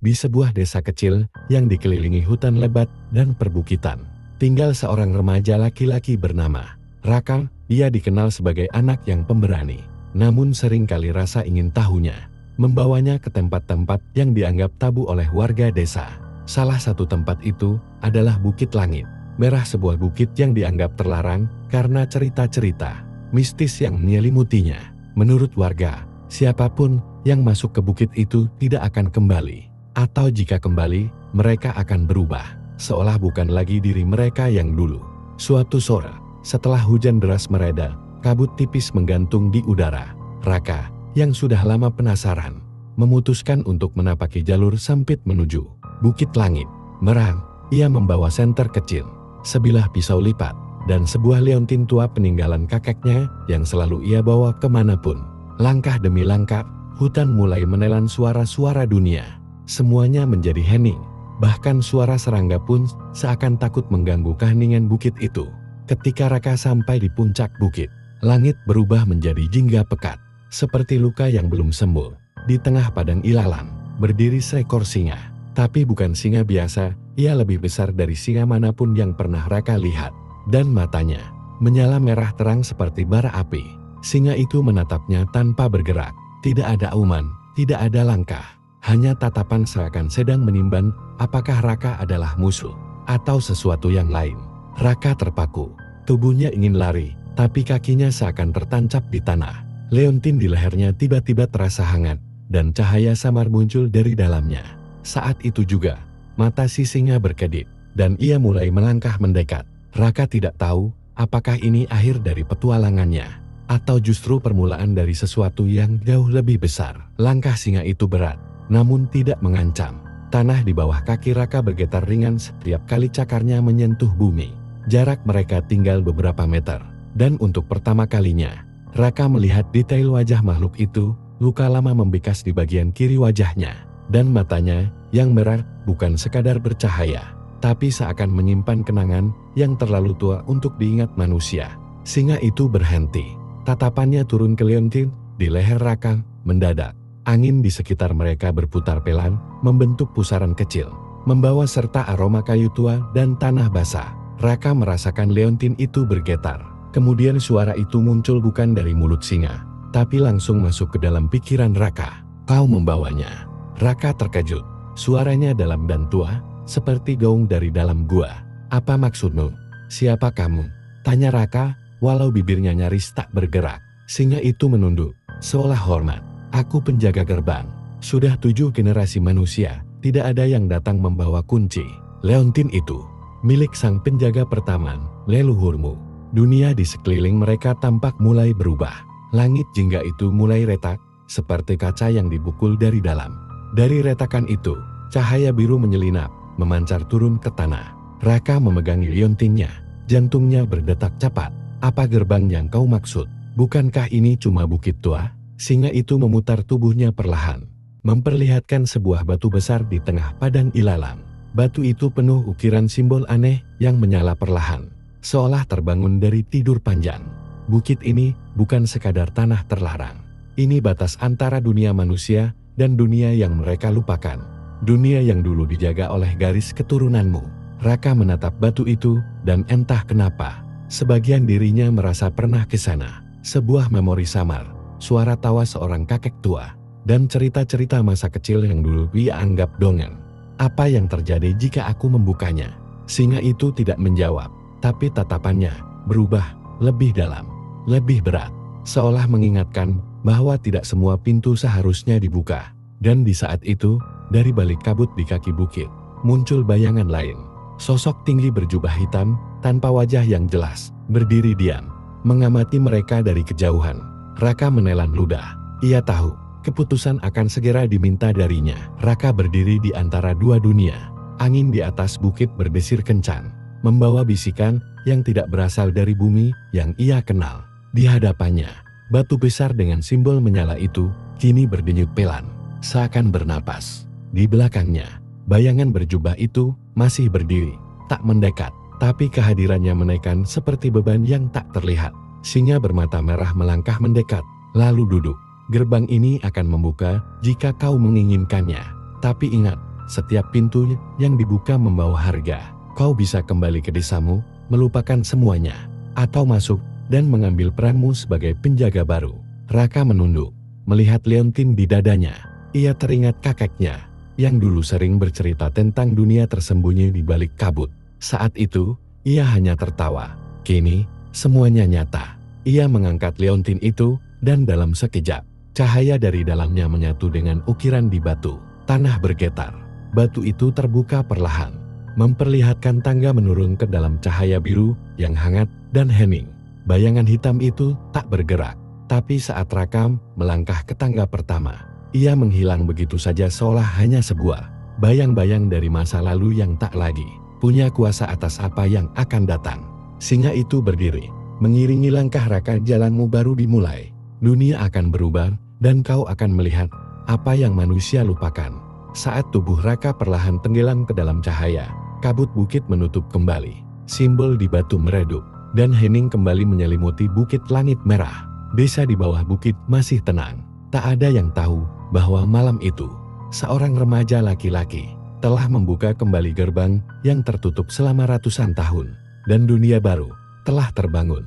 di sebuah desa kecil yang dikelilingi hutan lebat dan perbukitan, tinggal seorang remaja laki-laki bernama Raka. Ia dikenal sebagai anak yang pemberani, namun seringkali rasa ingin tahunya membawanya ke tempat-tempat yang dianggap tabu oleh warga desa. Salah satu tempat itu adalah Bukit Langit Merah, sebuah bukit yang dianggap terlarang karena cerita-cerita mistis yang menyelimutinya. Menurut warga, siapapun yang masuk ke bukit itu tidak akan kembali, atau jika kembali, mereka akan berubah, seolah bukan lagi diri mereka yang dulu. Suatu sore, setelah hujan deras mereda, kabut tipis menggantung di udara. Raka, yang sudah lama penasaran, memutuskan untuk menapaki jalur sempit menuju Bukit Langit Merah. Ia membawa senter kecil, sebilah pisau lipat, dan sebuah leontin tua peninggalan kakeknya yang selalu ia bawa kemanapun. Langkah demi langkah, hutan mulai menelan suara-suara dunia. Semuanya menjadi hening, bahkan suara serangga pun seakan takut mengganggu keheningan bukit itu. Ketika Raka sampai di puncak bukit, langit berubah menjadi jingga pekat, seperti luka yang belum sembuh. Di tengah padang ilalang, berdiri seekor singa. Tapi bukan singa biasa, ia lebih besar dari singa manapun yang pernah Raka lihat. Dan matanya menyala merah terang seperti bara api. Singa itu menatapnya tanpa bergerak. Tidak ada auman, tidak ada langkah. Hanya tatapan seakan sedang menimbang apakah Raka adalah musuh atau sesuatu yang lain. Raka terpaku. Tubuhnya ingin lari, tapi kakinya seakan tertancap di tanah. Leontin di lehernya tiba-tiba terasa hangat, dan cahaya samar muncul dari dalamnya. Saat itu juga, mata si singa berkedip, dan ia mulai melangkah mendekat. Raka tidak tahu apakah ini akhir dari petualangannya, atau justru permulaan dari sesuatu yang jauh lebih besar. Langkah singa itu berat, namun tidak mengancam. Tanah di bawah kaki Raka bergetar ringan setiap kali cakarnya menyentuh bumi. Jarak mereka tinggal beberapa meter, dan untuk pertama kalinya, Raka melihat detail wajah makhluk itu. Luka lama membekas di bagian kiri wajahnya, dan matanya yang merah bukan sekadar bercahaya, tapi seakan menyimpan kenangan yang terlalu tua untuk diingat manusia. Singa itu berhenti, tatapannya turun ke leontin di leher Raka. Mendadak, angin di sekitar mereka berputar pelan, membentuk pusaran kecil, membawa serta aroma kayu tua dan tanah basah. Raka merasakan leontin itu bergetar. Kemudian suara itu muncul bukan dari mulut singa, tapi langsung masuk ke dalam pikiran Raka. Kau membawanya. Raka terkejut. Suaranya dalam dan tua, seperti gaung dari dalam gua. Apa maksudmu? Siapa kamu? Tanya Raka, walau bibirnya nyaris tak bergerak. Singa itu menunduk, seolah hormat. Aku penjaga gerbang. Sudah 7 generasi manusia, tidak ada yang datang membawa kunci. Leontin itu milik sang penjaga pertama, leluhurmu. Dunia di sekeliling mereka tampak mulai berubah. Langit jingga itu mulai retak, seperti kaca yang dibukul dari dalam. Dari retakan itu, cahaya biru menyelinap, memancar turun ke tanah. Raka memegangi leontinnya, jantungnya berdetak cepat. Apa gerbang yang kau maksud? Bukankah ini cuma bukit tua? Singa itu memutar tubuhnya perlahan, memperlihatkan sebuah batu besar di tengah padang ilalang. Batu itu penuh ukiran simbol aneh yang menyala perlahan, seolah terbangun dari tidur panjang. Bukit ini bukan sekadar tanah terlarang. Ini batas antara dunia manusia dan dunia yang mereka lupakan. Dunia yang dulu dijaga oleh garis keturunanmu. Raka menatap batu itu, dan entah kenapa, sebagian dirinya merasa pernah ke sana. Sebuah memori samar, suara tawa seorang kakek tua, dan cerita-cerita masa kecil yang dulu ia anggap dongeng. Apa yang terjadi jika aku membukanya? Singa itu tidak menjawab, tapi tatapannya berubah lebih dalam, lebih berat, seolah mengingatkan bahwa tidak semua pintu seharusnya dibuka. Dan di saat itu, dari balik kabut di kaki bukit, muncul bayangan lain. Sosok tinggi berjubah hitam, tanpa wajah yang jelas, berdiri diam, mengamati mereka dari kejauhan. Raka menelan ludah. Ia tahu keputusan akan segera diminta darinya. Raka berdiri di antara dua dunia. Angin di atas bukit berdesir kencang, membawa bisikan yang tidak berasal dari bumi yang ia kenal. Di hadapannya, batu besar dengan simbol menyala itu kini berdenyut pelan, seakan bernapas. Di belakangnya, bayangan berjubah itu masih berdiri, tak mendekat, tapi kehadirannya menaikkan seperti beban yang tak terlihat. Singa bermata merah melangkah mendekat, lalu duduk. Gerbang ini akan membuka jika kau menginginkannya. Tapi ingat, Setiap pintu yang dibuka membawa harga. Kau bisa kembali ke desamu, melupakan semuanya, atau masuk dan mengambil peranmu sebagai penjaga baru. Raka menunduk, melihat Leontin di dadanya. Ia teringat kakeknya, yang dulu sering bercerita tentang dunia tersembunyi di balik kabut. Saat itu, ia hanya tertawa. Kini, semuanya nyata. Ia mengangkat Leontin itu, dan dalam sekejap, cahaya dari dalamnya menyatu dengan ukiran di batu. Tanah bergetar. Batu itu terbuka perlahan, memperlihatkan tangga menurun ke dalam cahaya biru yang hangat, dan hening. Bayangan hitam itu tak bergerak, tapi saat Raka melangkah ke tangga pertama, ia menghilang begitu saja seolah hanya sebuah bayang-bayang dari masa lalu yang tak lagi punya kuasa atas apa yang akan datang. Singa itu berdiri, mengiringi langkah Raka. Jalanmu baru dimulai, dunia akan berubah, dan kau akan melihat apa yang manusia lupakan. Saat tubuh Raka perlahan tenggelam ke dalam cahaya, kabut bukit menutup kembali, simbol di batu meredup, dan hening kembali menyelimuti bukit langit merah. Desa di bawah bukit masih tenang. Tak ada yang tahu bahwa malam itu, seorang remaja laki-laki telah membuka kembali gerbang yang tertutup selama ratusan tahun, dan dunia baru telah terbangun.